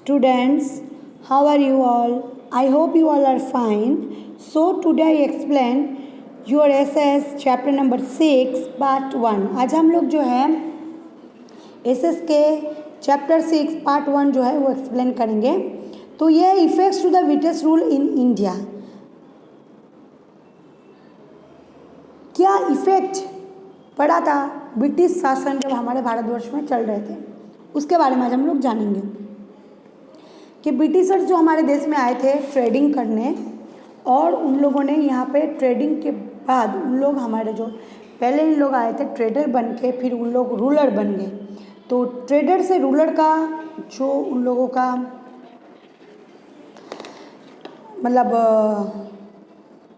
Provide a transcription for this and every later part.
Students, how are you all? I hope you all are fine. So today I explain your SS chapter number 6 part 1. आज हम लोग जो है SS के chapter 6 part 1 जो है वो एक्सप्लेन करेंगे. तो ये effects to the British rule in India. क्या इफेक्ट पड़ा था ब्रिटिश शासन जब हमारे भारतवर्ष में चल रहे थे, उसके बारे में आज हम लोग जानेंगे कि ब्रिटिशर्स जो हमारे देश में आए थे ट्रेडिंग करने, और उन लोगों ने यहाँ पे ट्रेडिंग के बाद उन लोग हमारे जो पहले इन लोग आए थे ट्रेडर बन के, फिर उन लोग रूलर बन गए. तो ट्रेडर से रूलर का जो उन लोगों का मतलब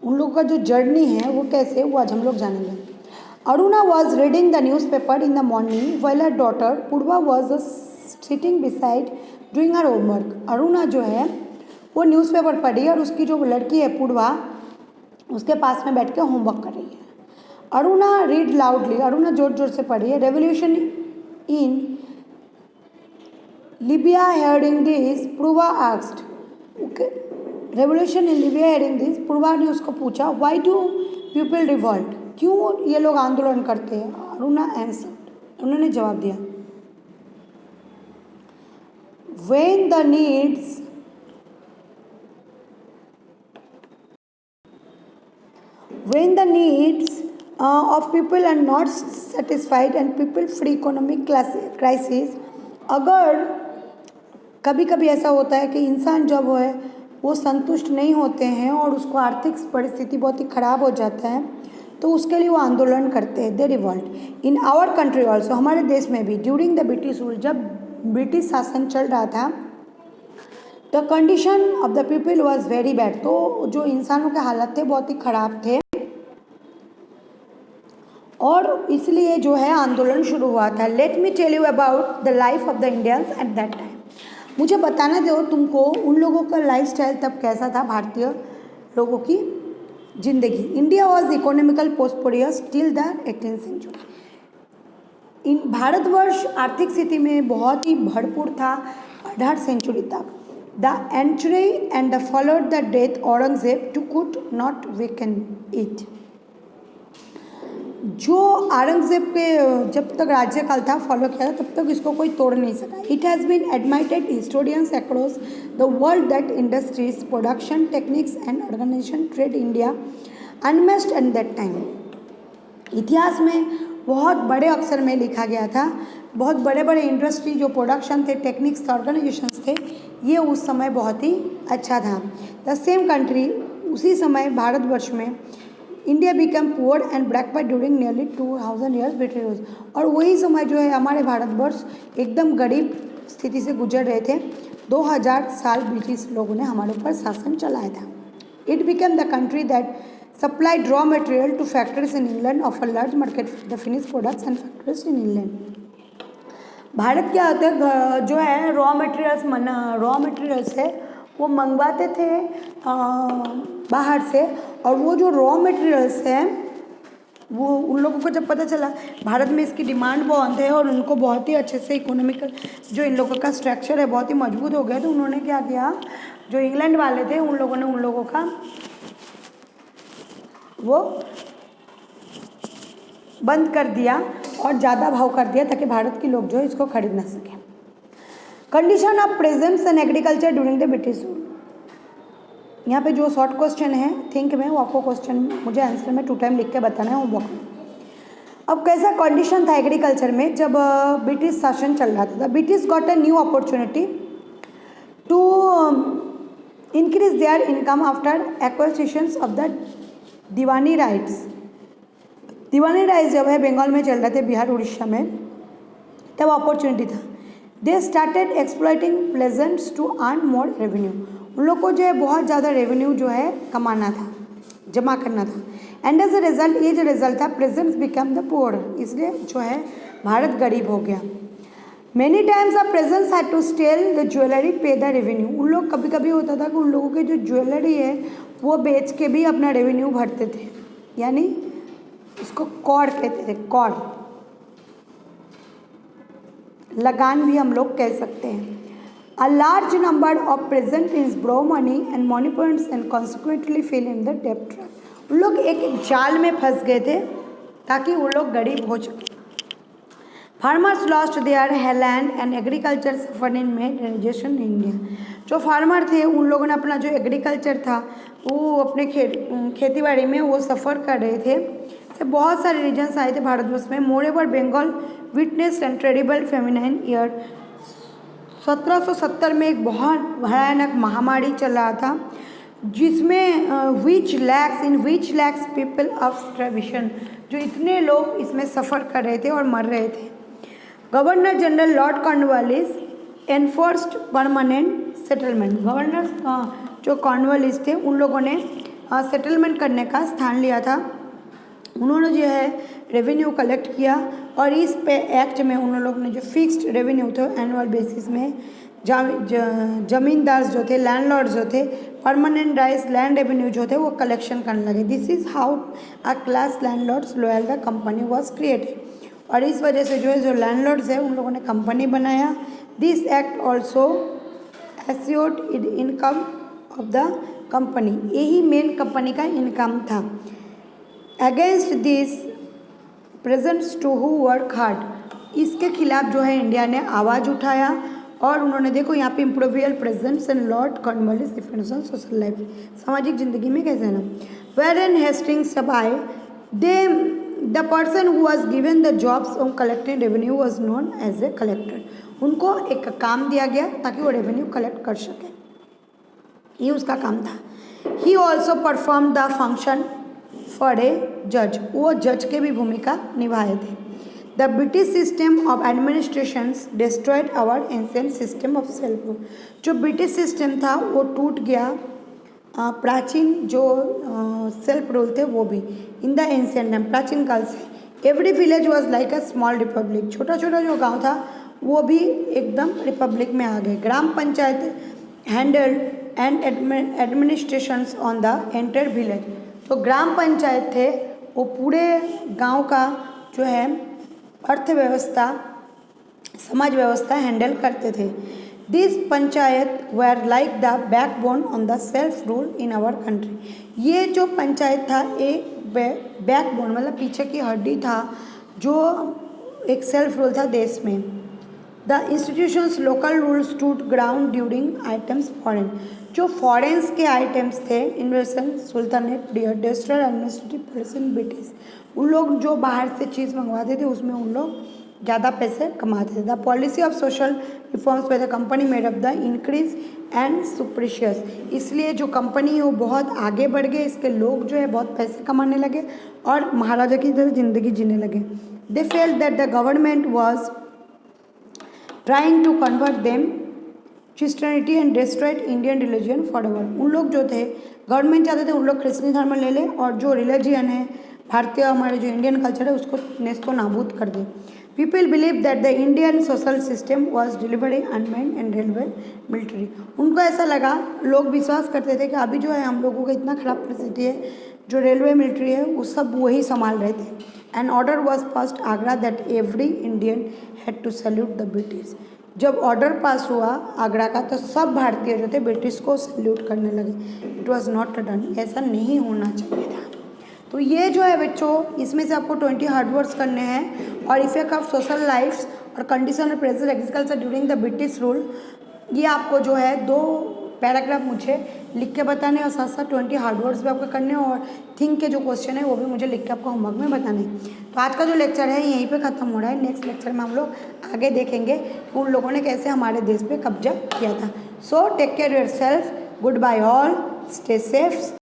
उन लोगों का जो जर्नी है वो कैसे, वो आज हम लोग जानेंगे. Aruna was reading the news paper in the morning while her daughter Purva was sitting beside doing her homework. Aruna जो है वो न्यूज़पेपर पढ़ी और उसकी जो लड़की है पूर्वा उसके पास में बैठ के होमवर्क कर रही है. अरुणा रीड लाउडली, अरुणा जोर जोर से पढ़ी है. Revolution in Libya hearing this Purva asked. Revolution in Libya hearing this, Purva ने उसको पूछा व्हाई डू पीपल रिवॉल्ट, क्यों ये लोग आंदोलन करते हैं. अरुणा आंसर्ड, उन्होंने जवाब दिया when the needs of people are not satisfied and people free economic crisis. अगर कभी कभी ऐसा होता है कि इंसान जब है वो संतुष्ट नहीं होते हैं और उसको आर्थिक परिस्थिति बहुत ही ख़राब हो जाता है तो उसके लिए वो आंदोलन करते हैं. They revolt in our country also, हमारे देश में भी ड्यूरिंग द ब्रिटिश रूल, जब ब्रिटिश शासन चल रहा था, the condition of the people was very bad. तो जो इंसानों के हालत थे बहुत ही ख़राब थे और इसलिए जो है आंदोलन शुरू हुआ था. Let me tell you about the life of the Indians at that time. मुझे बताना दो तुमको उन लोगों का लाइफ स्टाइल तब कैसा था, भारतीय लोगों की जिंदगी. India was economical prosperous till the 18th century. इन भारतवर्ष आर्थिक स्थिति में बहुत ही भरपूर था 18th सेंचुरी तक. The entry and the followed the death Aurangzeb to could not weaken it. जो औरंगजेब के जब तक राज्यकाल था फॉलो किया तब तक इसको कोई तोड़ नहीं सका. It has been admitted historians across the world that industries production techniques and organisation trade India unmatched at that time. इतिहास में बहुत बड़े अक्षर में लिखा गया था, बहुत बड़े बड़े इंडस्ट्री जो प्रोडक्शन थे, टेक्निक्स ऑर्गेनाइजेशंस थे, ये उस समय बहुत ही अच्छा था. द सेम कंट्री, उसी समय भारतवर्ष में India become poor and backward during nearly 2000 years British rule. और वही समय जो है हमारे भारतवर्ष एकदम गरीब स्थिति से गुजर रहे थे. 2000 साल ब्रिटिश लोगों ने हमारे ऊपर शासन चलाया था. It become the country that supplied raw material to factories in England of a large market for the finished products and factories in England. Bharat क्या होता है जो है रॉ मटेरियल्स है वो मंगवाते थे बाहर से, और वो जो रॉ मटेरियल्स हैं वो उन लोगों को जब पता चला भारत में इसकी डिमांड बहुत है और उनको बहुत ही अच्छे से इकोनॉमिकल जो इन लोगों का स्ट्रक्चर है बहुत ही मजबूत हो गया, तो उन्होंने क्या किया, जो इंग्लैंड वाले थे उन लोगों ने उन लोगों का वो बंद कर दिया और ज़्यादा भाव कर दिया ताकि भारत के लोग जो है इसको खरीद ना सकें. Condition of presence and agriculture during the British rule. यहाँ पे जो शॉर्ट क्वेश्चन है थिंक में, वो आपको क्वेश्चन मुझे आंसर में 2 टाइम लिख के बताना है होमवर्क में. अब कैसा कंडीशन था एग्रीकल्चर में जब ब्रिटिश शासन चल रहा था. British got a new opportunity to increase their income after acquisitions of the Diwani rights. Diwani rights जब है बंगाल में चल रहे थे, बिहार उड़ीसा में, तब अपॉर्चुनिटी था. They started exploiting peasants to earn more revenue. उन लोग को जो है बहुत ज़्यादा रेवेन्यू जो है कमाना था, जमा करना था. एंड एज अ रिजल्ट, ये जो रिजल्ट था, प्रेजेंट्स बिकम द पुअर, इसलिए जो है भारत गरीब हो गया. Many times the presents had to sell the jewellery pay the revenue. उन लोग कभी कभी होता था कि उन लोगों के जो ज्वेलरी है वो बेच के भी अपना रेवेन्यू भरते थे, यानी इसको कॉर कहते थे. कॉर लगान भी हम लोग कह सकते हैं. A large number of present in borrow money and money points and consequently fell in the debt trap. उन लोग एक जाल में फंस गए थे ताकि वो लोग गरीब हो चुके. Farmers lost their land and agriculture suffer in modernisation in India. जो फार्मर थे उन लोगों ने अपना जो एग्रीकल्चर था वो अपने खेती बाड़ी में वो सफ़र कर रहे थे. तो बहुत सारे रीजन्स आए थे भारतवर्ष में. Moreover Bengal witness and terrible famine year. 1770 में एक बहुत भयानक महामारी चल रहा था जिसमें विच लैक्स पीपल ऑफ स्टार्वेशन, जो इतने लोग इसमें सफ़र कर रहे थे और मर रहे थे. Governor general Lord Cornwallis enforced permanent settlement. Governor जो कॉर्नवालिस थे उन लोगों ने सेटलमेंट करने का स्थान लिया था. उन्होंने जो है रेवेन्यू कलेक्ट किया और इस पे एक्ट में उन लोगों ने जो फिक्स्ड रेवेन्यू थे एनुअल बेसिस में जमींदार जो थे, लैंडलॉर्ड्स जो थे, परमानेंट राइस लैंड रेवेन्यू जो थे वो कलेक्शन करने लगे. This is how a class landlords loyal the company was created. और इस वजह से जो है जो लैंडलॉर्ड्स है उन लोगों ने कंपनी बनाया. This act also assured income of the company. यही मेन कंपनी का इनकम था. Against this presents to who work hard. इसके खिलाफ जो है इंडिया ने आवाज़ उठाया और उन्होंने देखो यहाँ पे imperial presents and Lord Cornwallis defence on social life, सामाजिक जिंदगी में कैसे ना. वेयर हेस्टिंग्स सब आए they the person who was given the jobs on collecting revenue was known as a collector. उनको एक काम दिया गया ताकि वो रेवेन्यू कलेक्ट कर सके, ये उसका काम था. He also perform the function for a जज. वो जज के भी भूमिका निभाए थे. The British system of administrations destroyed our ancient system of self rule. जो ब्रिटिश सिस्टम था वो टूट गया. प्राचीन जो सेल्फ रूल थे वो भी इन द एंशिएंट टाइम, प्राचीन काल से. Every village was like a small Republic. छोटा छोटा जो गांव था वो भी एकदम रिपब्लिक में आ गए. Gram panchayat handled and administrations on the entire village. तो ग्राम पंचायत थे वो पूरे गांव का जो है अर्थव्यवस्था, समाज व्यवस्था हैंडल करते थे. This panchayat were like the backbone on the self rule in our country. ये जो पंचायत था एक बैकबोन मतलब पीछे की हड्डी था जो एक सेल्फ रूल था देश में. The institutions local rule stood ground during items foreign. जो फॉरेन्स के आइटम्स थे, इन्वेशन, sultanate, destroy administrative policy in British. उन लोग जो बाहर से चीज़ मंगवाते थे उसमें उन लोग ज़्यादा पैसे कमाते थे. The policy of social reforms by the company made up the increase and suspicious. इसलिए जो कंपनी है वो बहुत आगे बढ़ गए, इसके लोग जो है बहुत पैसे कमाने लगे और महाराजा की तरह ज़िंदगी जीने लगे. They felt that the government was trying to convert them Christianity and destroyed Indian religion forever. उन लोग जो थे गवर्नमेंट चाहते थे उन लोग क्रिश्चियन धर्म ले ले और जो रिलीजियन है भारतीय हमारे जो इंडियन कल्चर है उसको नेस्तो नाबूद कर दे. People believe that the Indian social system was delivery unmended and railway military. उनको ऐसा लगा, लोग विश्वास करते थे कि अभी जो है हम लोगों का इतना ख़राब परिस्थिति है, जो रेलवे मिलिट्री है वो सब वही संभाल रहे थे. An order was passed Agra that every Indian had to salute the British. जब ऑर्डर पास हुआ आगरा का तो सब भारतीय जो थे ब्रिटिश को सैल्यूट करने लगे. It was not done. ऐसा नहीं होना चाहिए था. तो ये जो है बच्चों इसमें से आपको 20 हार्ड वर्ड्स करने हैं और इफेक्ट ऑफ सोशल लाइफ्स और condition of present agriculture during the British rule. ये आपको जो है 2 पैराग्राफ मुझे लिख के बताने और साथ साथ 20 हार्ड वर्ड्स भी आपको करने और थिंक के जो क्वेश्चन है वो भी मुझे लिख के आपको होमवर्क में बताने. तो आज का जो लेक्चर है यहीं पे ख़त्म हो रहा है. नेक्स्ट लेक्चर में हम लोग आगे देखेंगे कि उन लोगों ने कैसे हमारे देश पे कब्जा किया था. So take care yourself. Goodbye all. Stay safe.